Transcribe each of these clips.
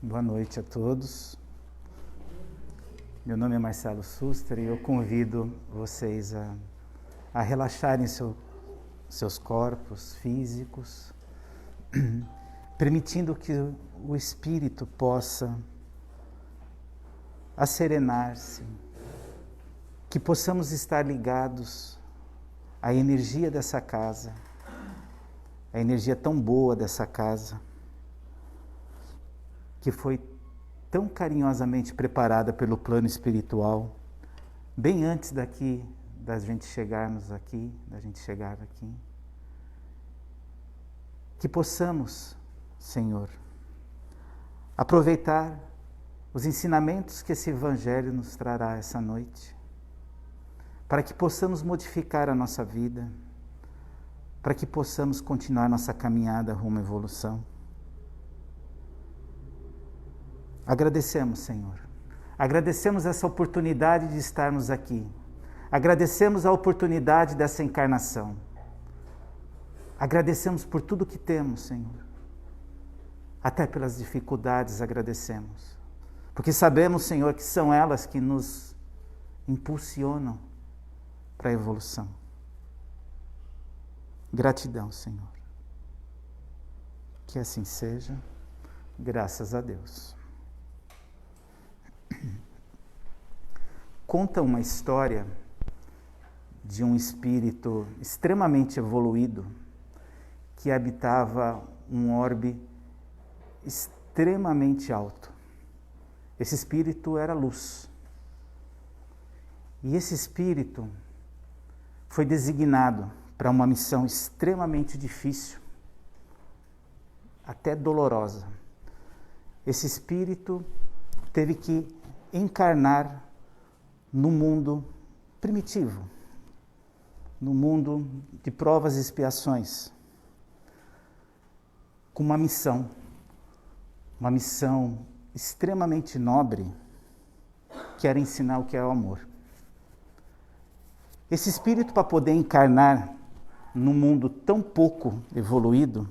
Boa noite a todos. Meu nome é Marcelo Suster e eu convido vocês a relaxarem seus corpos físicos, permitindo que o espírito possa asserenar-se, que possamos estar ligados à energia dessa casa, a energia tão boa dessa casa, que foi tão carinhosamente preparada pelo plano espiritual, bem antes da gente chegar aqui. Que possamos, Senhor, aproveitar os ensinamentos que esse Evangelho nos trará essa noite, para que possamos modificar a nossa vida, para que possamos continuar nossa caminhada rumo à evolução. Agradecemos, Senhor. Agradecemos essa oportunidade de estarmos aqui. Agradecemos a oportunidade dessa encarnação. Agradecemos por tudo que temos, Senhor. Até pelas dificuldades agradecemos. Porque sabemos, Senhor, que são elas que nos impulsionam para a evolução. Gratidão, Senhor. Que assim seja. Graças a Deus. Conta uma história de um espírito extremamente evoluído que habitava um orbe extremamente alto. Esse espírito era luz. E esse espírito foi designado para uma missão extremamente difícil, até dolorosa. Esse espírito teve que encarnar no mundo primitivo, no mundo de provas e expiações, com uma missão extremamente nobre, que era ensinar o que é o amor. Esse espírito, para poder encarnar num mundo tão pouco evoluído,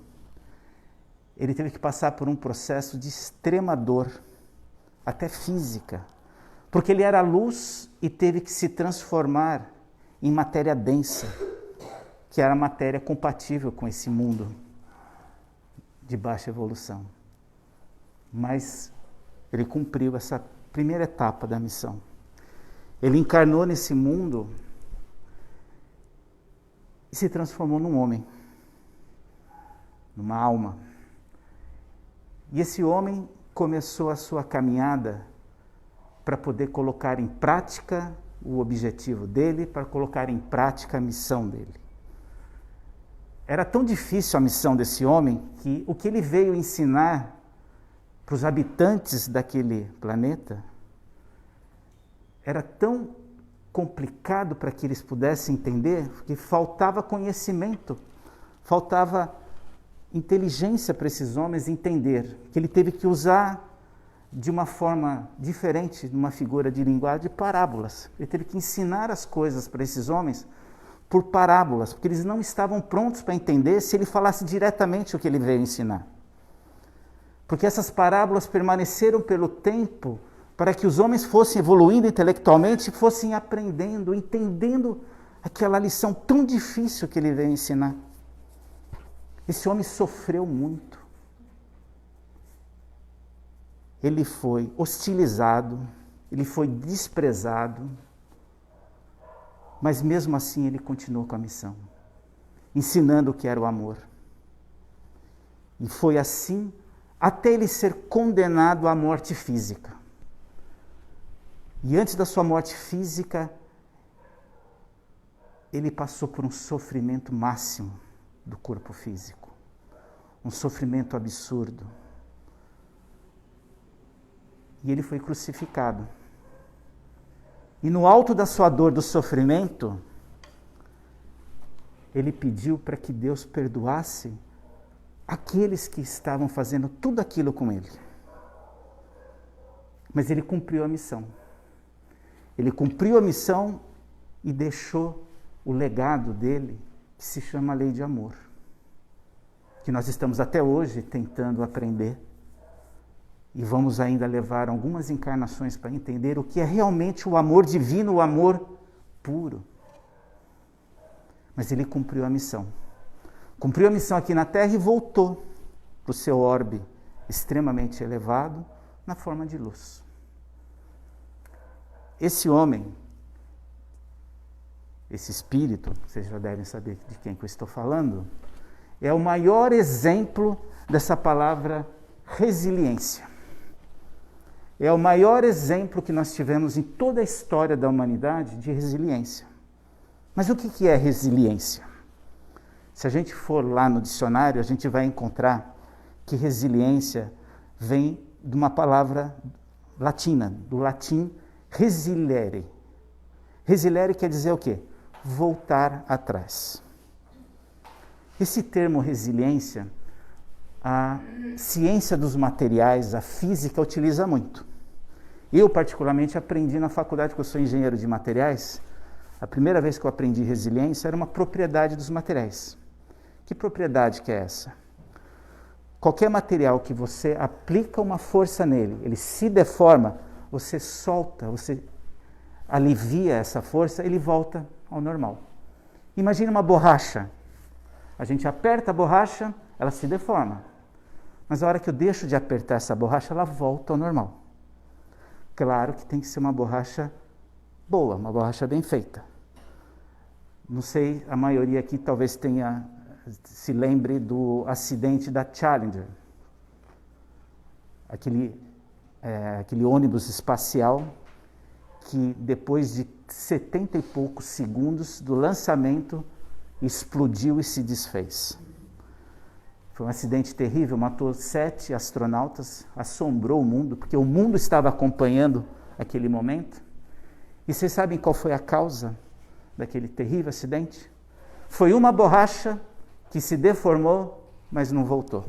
ele teve que passar por um processo de extrema dor, até física, porque ele era luz e teve que se transformar em matéria densa, que era matéria compatível com esse mundo de baixa evolução. Mas ele cumpriu essa primeira etapa da missão. Ele encarnou nesse mundo e se transformou num homem, numa alma. E esse homem começou a sua caminhada para poder colocar em prática o objetivo dele, para colocar em prática a missão dele. Era tão difícil a missão desse homem que o que ele veio ensinar para os habitantes daquele planeta era tão complicado para que eles pudessem entender, que faltava conhecimento, faltava inteligência para esses homens entender, que ele teve que usar de uma forma diferente, de uma figura de linguagem, de parábolas. Ele teve que ensinar as coisas para esses homens por parábolas, porque eles não estavam prontos para entender se ele falasse diretamente o que ele veio ensinar. Porque essas parábolas permaneceram pelo tempo para que os homens fossem evoluindo intelectualmente, fossem aprendendo, entendendo aquela lição tão difícil que ele veio ensinar. Esse homem sofreu muito. Ele foi hostilizado, ele foi desprezado, mas mesmo assim ele continuou com a missão, ensinando o que era o amor. E foi assim até ele ser condenado à morte física. E antes da sua morte física, ele passou por um sofrimento máximo do corpo físico, um sofrimento absurdo. E ele foi crucificado. E no alto da sua dor, do sofrimento, ele pediu para que Deus perdoasse aqueles que estavam fazendo tudo aquilo com ele. Mas ele cumpriu a missão. Ele cumpriu a missão e deixou o legado dele, que se chama Lei de Amor, que nós estamos até hoje tentando aprender E vamos ainda levar algumas encarnações para entender o que é realmente o amor divino, o amor puro. Mas ele cumpriu a missão. Cumpriu a missão aqui na Terra e voltou para o seu orbe extremamente elevado, na forma de luz. Esse homem, esse espírito, vocês já devem saber de quem que eu estou falando, é o maior exemplo dessa palavra resiliência. É o maior exemplo que nós tivemos em toda a história da humanidade de resiliência. Mas o que é resiliência? Se a gente for lá no dicionário, a gente vai encontrar que resiliência vem de uma palavra latina, do latim resilere. Resilere quer dizer o quê? Voltar atrás. Esse termo resiliência, a ciência dos materiais, a física, utiliza muito. Eu, particularmente, aprendi na faculdade, porque eu sou engenheiro de materiais. A primeira vez que eu aprendi resiliência era uma propriedade dos materiais. Que propriedade que é essa? Qualquer material que você aplica uma força nele, ele se deforma, você solta, você alivia essa força, ele volta ao normal. Imagina uma borracha. A gente aperta a borracha, ela se deforma. Mas a hora que eu deixo de apertar essa borracha, ela volta ao normal. Claro que tem que ser uma borracha boa, uma borracha bem feita. Não sei, a maioria aqui talvez se lembre do acidente da Challenger. Aquele ônibus espacial que depois de 70 e poucos segundos do lançamento explodiu e se desfez. Foi um acidente terrível, matou 7 astronautas, assombrou o mundo, porque o mundo estava acompanhando aquele momento. E vocês sabem qual foi a causa daquele terrível acidente? Foi uma borracha que se deformou, mas não voltou.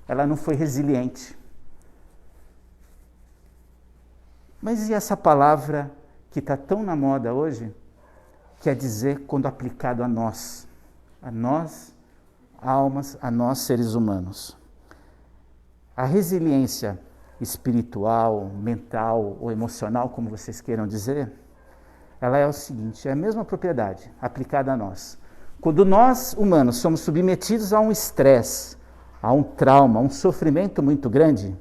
Ela não foi resiliente. Mas e essa palavra que está tão na moda hoje, quer dizer quando aplicado a nós almas, a nós seres humanos. A resiliência espiritual, mental ou emocional, como vocês queiram dizer, ela é o seguinte, é a mesma propriedade aplicada a nós. Quando nós, humanos, somos submetidos a um estresse, a um trauma, a um sofrimento muito grande,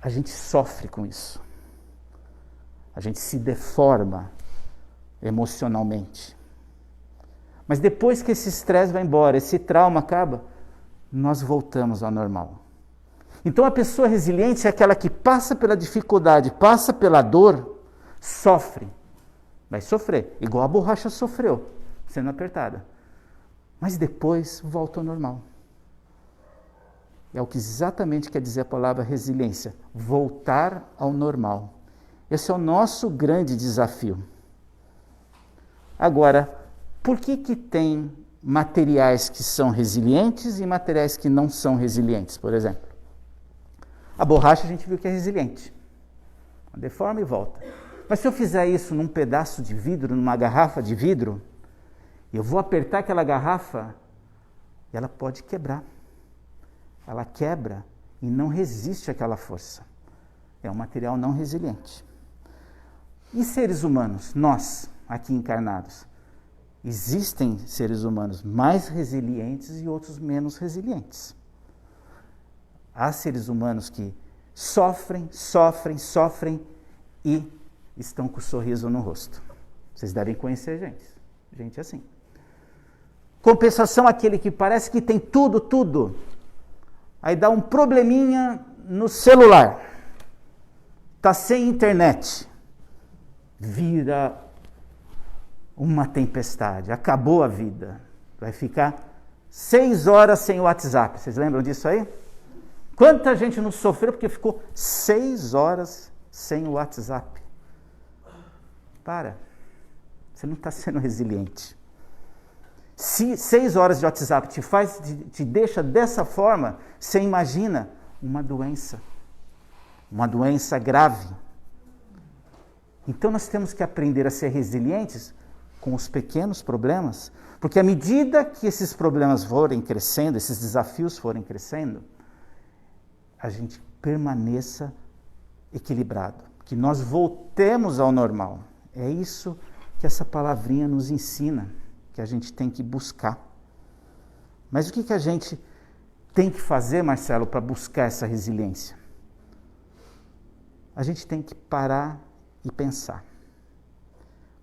a gente sofre com isso. A gente se deforma emocionalmente. Mas depois que esse estresse vai embora, esse trauma acaba, nós voltamos ao normal. Então a pessoa resiliente é aquela que passa pela dificuldade, passa pela dor, sofre. Vai sofrer, igual a borracha sofreu, sendo apertada. Mas depois volta ao normal. É o que exatamente quer dizer a palavra resiliência, voltar ao normal. Esse é o nosso grande desafio. Agora, por que tem materiais que são resilientes e materiais que não são resilientes, por exemplo? A borracha a gente viu que é resiliente. Deforma e volta. Mas se eu fizer isso num pedaço de vidro, numa garrafa de vidro, eu vou apertar aquela garrafa e ela pode quebrar. Ela quebra e não resiste àquela força. É um material não resiliente. E seres humanos, nós, aqui encarnados? Existem seres humanos mais resilientes e outros menos resilientes. Há seres humanos que sofrem e estão com o sorriso no rosto. Vocês devem conhecer gente assim. Compensação, aquele que parece que tem tudo. Aí dá um probleminha no celular. Está sem internet. Vira uma tempestade. Acabou a vida. Vai ficar 6 horas sem o WhatsApp. Vocês lembram disso aí? Quanta gente não sofreu porque ficou 6 horas sem o WhatsApp? Para. Você não está sendo resiliente. Se 6 horas de WhatsApp te deixa dessa forma, você imagina uma doença grave. Então nós temos que aprender a ser resilientes com os pequenos problemas, porque à medida que esses problemas forem crescendo, esses desafios forem crescendo, a gente permaneça equilibrado, que nós voltemos ao normal. É isso que essa palavrinha nos ensina, que a gente tem que buscar. Mas o que a gente tem que fazer, Marcelo, para buscar essa resiliência? A gente tem que parar e pensar.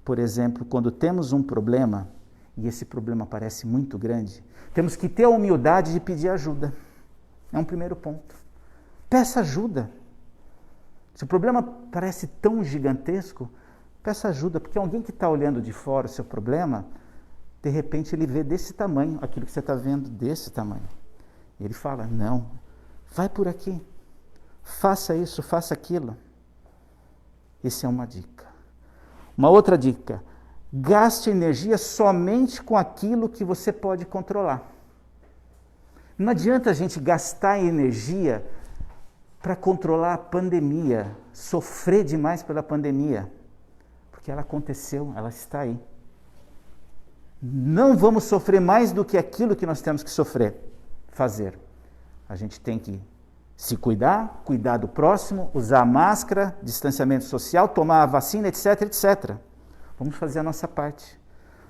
Por exemplo, quando temos um problema, e esse problema parece muito grande, temos que ter a humildade de pedir ajuda. É um primeiro ponto. Peça ajuda. Se o problema parece tão gigantesco, peça ajuda, porque alguém que está olhando de fora o seu problema, de repente ele vê desse tamanho, aquilo que você está vendo desse tamanho. E ele fala, não, vai por aqui, faça isso, faça aquilo. Essa é uma dica. Uma outra dica, gaste energia somente com aquilo que você pode controlar. Não adianta a gente gastar energia para controlar a pandemia, sofrer demais pela pandemia, porque ela aconteceu, ela está aí. Não vamos sofrer mais do que aquilo que nós temos que fazer. A gente tem que se cuidar, cuidar do próximo, usar máscara, distanciamento social, tomar a vacina, etc, etc. Vamos fazer a nossa parte.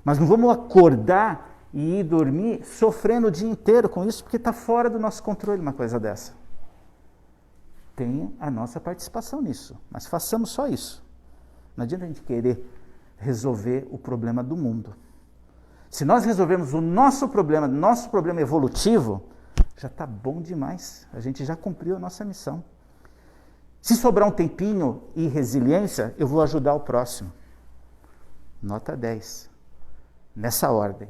Mas não vamos acordar e ir dormir sofrendo o dia inteiro com isso, porque está fora do nosso controle uma coisa dessa. Tenha a nossa participação nisso, mas façamos só isso. Não adianta a gente querer resolver o problema do mundo. Se nós resolvermos o nosso problema evolutivo, já está bom demais. A gente já cumpriu a nossa missão. Se sobrar um tempinho e resiliência, eu vou ajudar o próximo. Nota 10. Nessa ordem.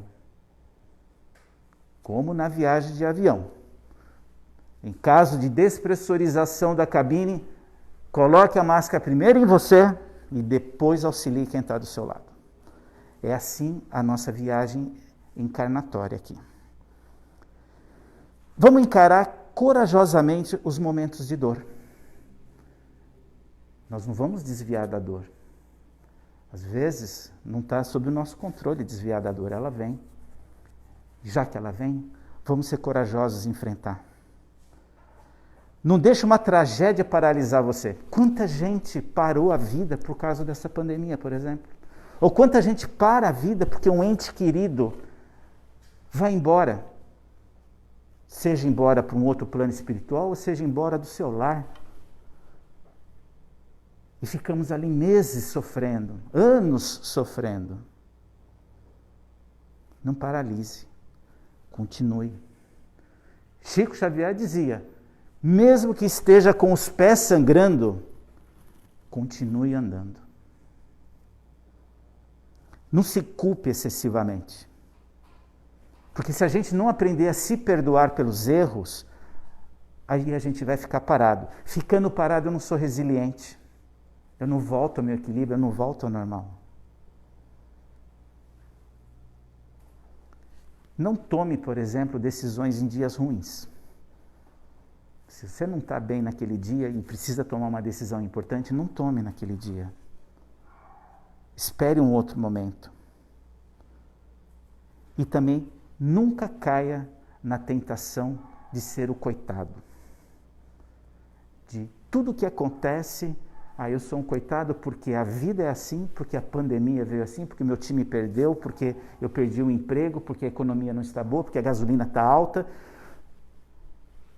Como na viagem de avião. Em caso de despressurização da cabine, coloque a máscara primeiro em você e depois auxilie quem está do seu lado. É assim a nossa viagem encarnatória aqui. Vamos encarar corajosamente os momentos de dor. Nós não vamos desviar da dor. Às vezes, não está sob o nosso controle desviar da dor, ela vem. Já que ela vem, vamos ser corajosos e enfrentar. Não deixe uma tragédia paralisar você. Quanta gente parou a vida por causa dessa pandemia, por exemplo? Ou quanta gente para a vida porque um ente querido vai embora. Seja embora para um outro plano espiritual, ou seja embora do seu lar. E ficamos ali meses sofrendo, anos sofrendo. Não paralise. Continue. Chico Xavier dizia, mesmo que esteja com os pés sangrando, continue andando. Não se culpe excessivamente. Porque se a gente não aprender a se perdoar pelos erros, aí a gente vai ficar parado. Ficando parado eu não sou resiliente. Eu não volto ao meu equilíbrio, eu não volto ao normal. Não tome, por exemplo, decisões em dias ruins. Se você não está bem naquele dia e precisa tomar uma decisão importante, não tome naquele dia. Espere um outro momento. E também nunca caia na tentação de ser o coitado. De tudo que acontece, eu sou um coitado porque a vida é assim, porque a pandemia veio assim, porque meu time perdeu, porque eu perdi o emprego, porque a economia não está boa, porque a gasolina está alta.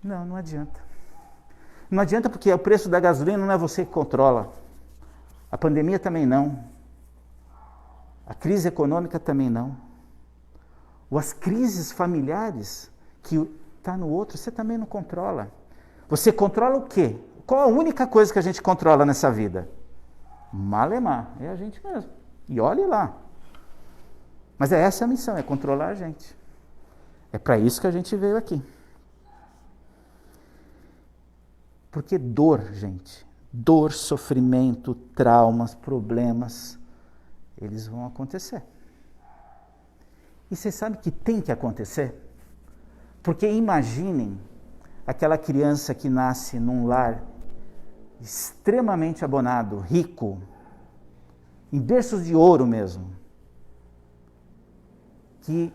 Não adianta. Não adianta porque o preço da gasolina não é você que controla. A pandemia também não. A crise econômica também não. Ou as crises familiares que está no outro, você também não controla. Você controla o quê? Qual a única coisa que a gente controla nessa vida? Malemar, é a gente mesmo. E olhe lá. Mas essa a missão, é controlar a gente. É para isso que a gente veio aqui. Porque dor, gente, dor, sofrimento, traumas, problemas, eles vão acontecer. E você sabe que tem que acontecer? Porque imaginem aquela criança que nasce num lar extremamente abonado, rico, em berços de ouro mesmo, que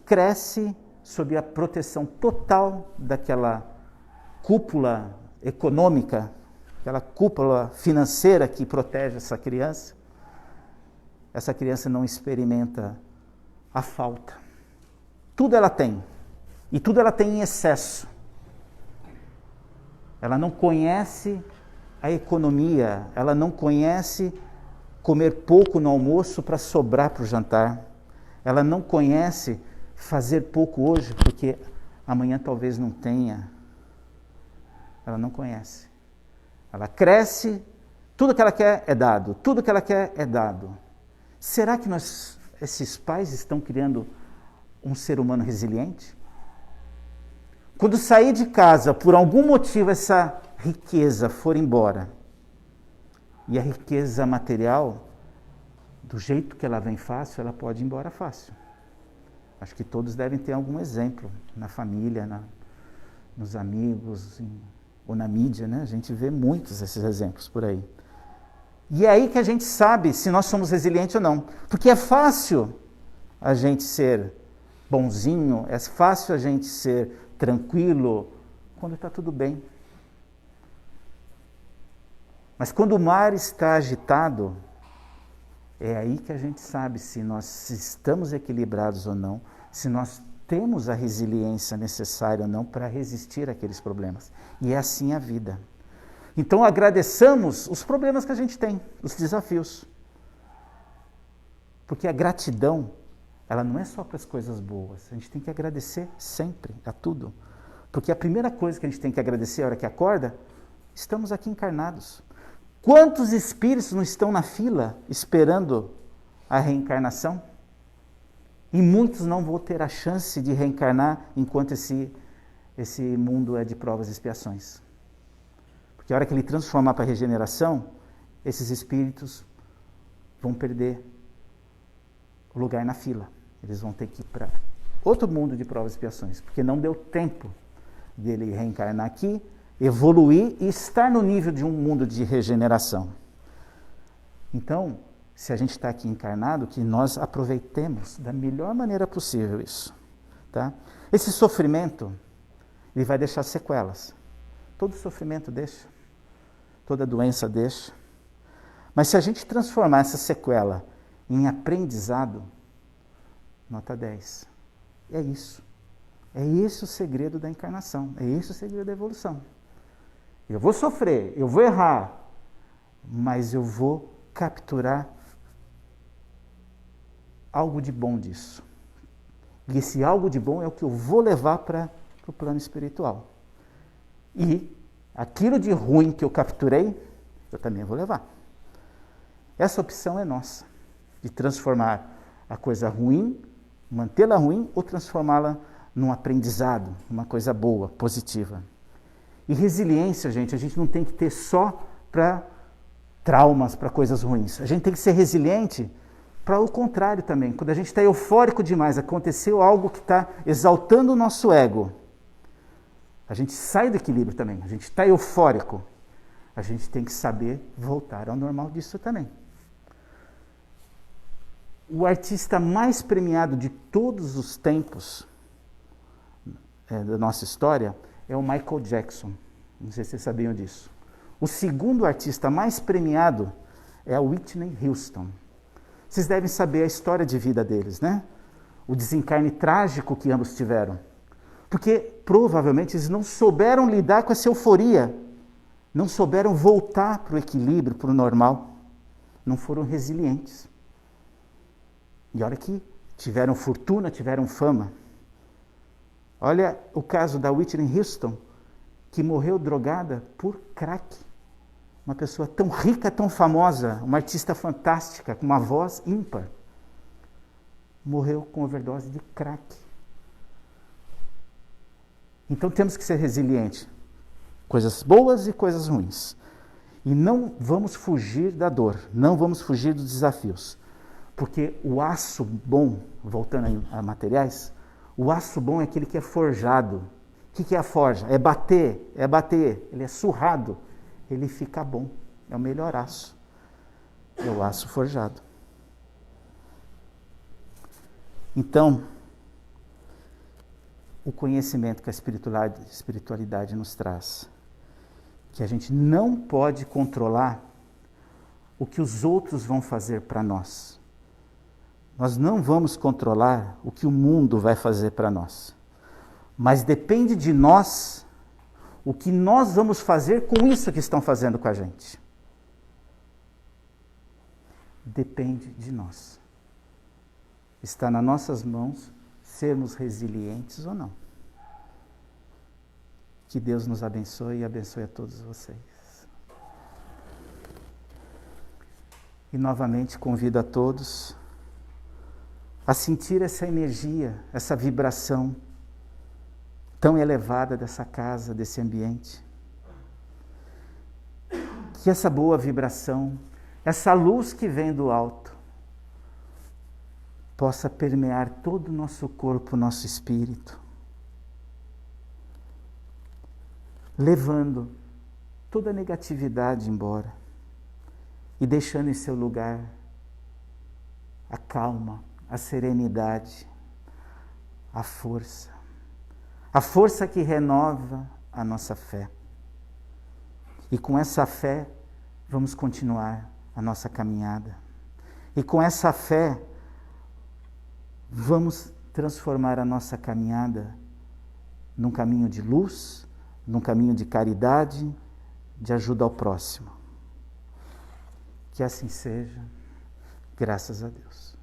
cresce sob a proteção total daquela cúpula econômica, aquela cúpula financeira que protege essa criança não experimenta a falta. Tudo ela tem, e tudo ela tem em excesso. Ela não conhece a economia, ela não conhece comer pouco no almoço para sobrar para o jantar. Ela não conhece fazer pouco hoje porque amanhã talvez não tenha. Ela não conhece. Ela cresce, tudo que ela quer é dado, tudo que ela quer é dado. Será que esses pais estão criando um ser humano resiliente? Quando sair de casa, por algum motivo, essa riqueza for embora, e a riqueza material, do jeito que ela vem fácil, ela pode ir embora fácil. Acho que todos devem ter algum exemplo na família, nos amigos, ou na mídia, né? A gente vê muitos desses exemplos por aí. E é aí que a gente sabe se nós somos resilientes ou não. Porque é fácil a gente ser bonzinho, é fácil a gente ser tranquilo quando está tudo bem. Mas quando o mar está agitado, é aí que a gente sabe se nós estamos equilibrados ou não, se nós temos a resiliência necessária ou não para resistir àqueles problemas. E é assim a vida. Então agradeçamos os problemas que a gente tem, os desafios. Porque a gratidão, ela não é só para as coisas boas. A gente tem que agradecer sempre, a tudo. Porque a primeira coisa que a gente tem que agradecer a hora que acorda, estamos aqui encarnados. Quantos espíritos não estão na fila esperando a reencarnação? E muitos não vão ter a chance de reencarnar enquanto esse mundo é de provas e expiações. Porque a hora que ele transformar para a regeneração, esses espíritos vão perder o lugar na fila. Eles vão ter que ir para outro mundo de provas e expiações, porque não deu tempo dele reencarnar aqui, evoluir e estar no nível de um mundo de regeneração. Então, se a gente está aqui encarnado, que nós aproveitemos da melhor maneira possível isso. Tá? Esse sofrimento, ele vai deixar sequelas. Todo sofrimento deixa. Toda doença deixa. Mas se a gente transformar essa sequela em aprendizado, nota 10. É isso. É esse o segredo da encarnação. É esse o segredo da evolução. Eu vou sofrer, eu vou errar, mas eu vou capturar algo de bom disso. E esse algo de bom é o que eu vou levar para o plano espiritual. E aquilo de ruim que eu capturei, eu também vou levar. Essa opção é nossa, de transformar a coisa ruim, mantê-la ruim ou transformá-la num aprendizado, uma coisa boa, positiva. E resiliência, gente, a gente não tem que ter só para traumas, para coisas ruins. A gente tem que ser resiliente para o contrário também. Quando a gente está eufórico demais, aconteceu algo que está exaltando o nosso ego. A gente sai do equilíbrio também. A gente está eufórico. A gente tem que saber voltar ao normal disso também. O artista mais premiado de todos os tempos da nossa história é o Michael Jackson. Não sei se vocês sabiam disso. O segundo artista mais premiado é a Whitney Houston. Vocês devem saber a história de vida deles, né? O desencarne trágico que ambos tiveram. Porque provavelmente eles não souberam lidar com essa euforia. Não souberam voltar para o equilíbrio, para o normal. Não foram resilientes. E olha que tiveram fortuna, tiveram fama. Olha o caso da Whitney Houston, que morreu drogada por crack. Uma pessoa tão rica, tão famosa, uma artista fantástica, com uma voz ímpar. Morreu com overdose de crack. Então temos que ser resilientes. Coisas boas e coisas ruins. E não vamos fugir da dor, não vamos fugir dos desafios. Porque o aço bom, voltando a materiais, o aço bom é aquele que é forjado. O que é a forja? É bater, ele é surrado, ele fica bom. É o melhor aço. É o aço forjado. Então, o conhecimento que a espiritualidade nos traz, que a gente não pode controlar o que os outros vão fazer para nós. Nós não vamos controlar o que o mundo vai fazer para nós. Mas depende de nós o que nós vamos fazer com isso que estão fazendo com a gente. Depende de nós. Está nas nossas mãos sermos resilientes ou não. Que Deus nos abençoe e abençoe a todos vocês. E novamente convido a todos a sentir essa energia, essa vibração tão elevada dessa casa, desse ambiente. Que essa boa vibração, essa luz que vem do alto, possa permear todo o nosso corpo, nosso espírito, levando toda a negatividade embora e deixando em seu lugar a calma, a serenidade, a força que renova a nossa fé. E com essa fé, vamos continuar a nossa caminhada. E com essa fé, vamos transformar a nossa caminhada num caminho de luz, num caminho de caridade, de ajuda ao próximo. Que assim seja, graças a Deus.